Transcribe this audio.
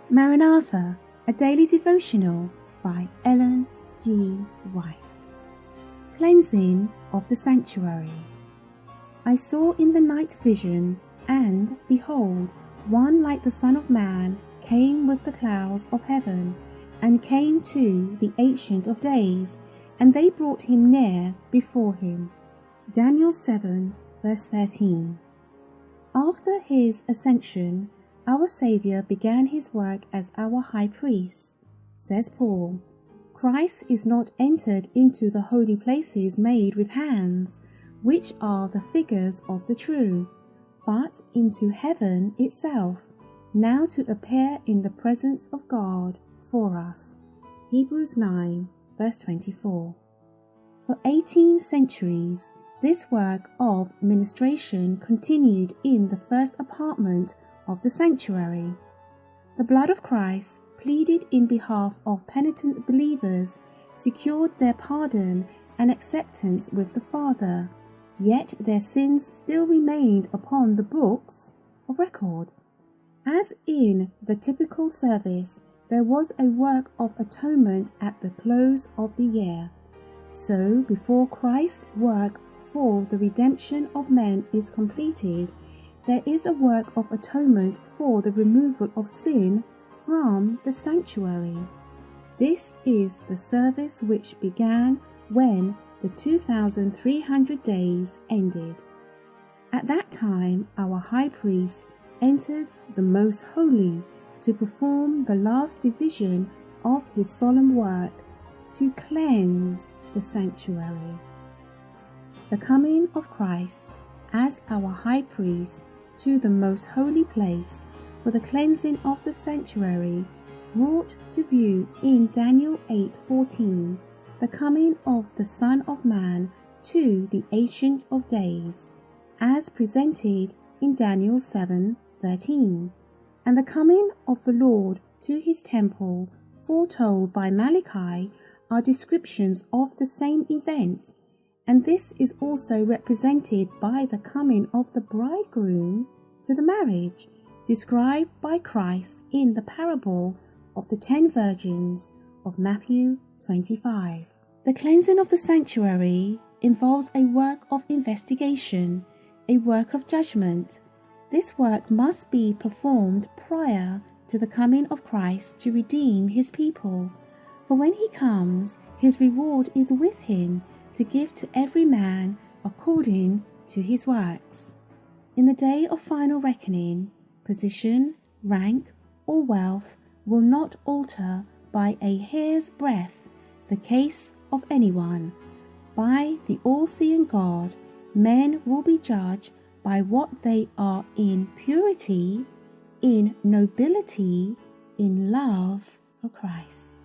Maranatha, a daily devotional by Ellen G. White. Cleansing of the sanctuary. I saw in the night vision, and behold, one like the Son of Man came with the clouds of heaven, and came to the Ancient of Days, and they brought him near before him. Daniel 7, verse 13. After his ascension, our Saviour began his work as our high priest. Says Paul, Christ is not entered into the holy places made with hands, which are the figures of the true, but into heaven itself, now to appear in the presence of God for us. Hebrews 9, verse 24. For 18 centuries, this work of ministration continued in the first apartment of the sanctuary. The blood of Christ, pleaded in behalf of penitent believers, secured their pardon and acceptance with the Father, yet their sins still remained upon the books of record. As in the typical service, there was a work of atonement at the close of the year. So, before Christ's work for the redemption of men is completed, there is a work of atonement for the removal of sin from the sanctuary. This is the service which began when the 2,300 days ended. At that time, our high priest entered the most holy to perform the last division of his solemn work, to cleanse the sanctuary. The coming of Christ as our high priest to the most holy place for the cleansing of the sanctuary brought to view in Daniel 8:14 the coming of the Son of Man to the Ancient of Days, as presented in Daniel 7:13, and the coming of the Lord to his temple, foretold by Malachi, are descriptions of the same event, and this is also represented by the coming of the bridegroom to the marriage, described by Christ in the parable of the 10 virgins of Matthew 25. The cleansing of the sanctuary involves a work of investigation, a work of judgment. This work must be performed prior to the coming of Christ to redeem his people. For when he comes, his reward is with him to give to every man according to his works. In the day of final reckoning, position, rank, or wealth will not alter by a hair's breadth the case of anyone. By the all-seeing God, men will be judged by what they are in purity, in nobility, in love for Christ.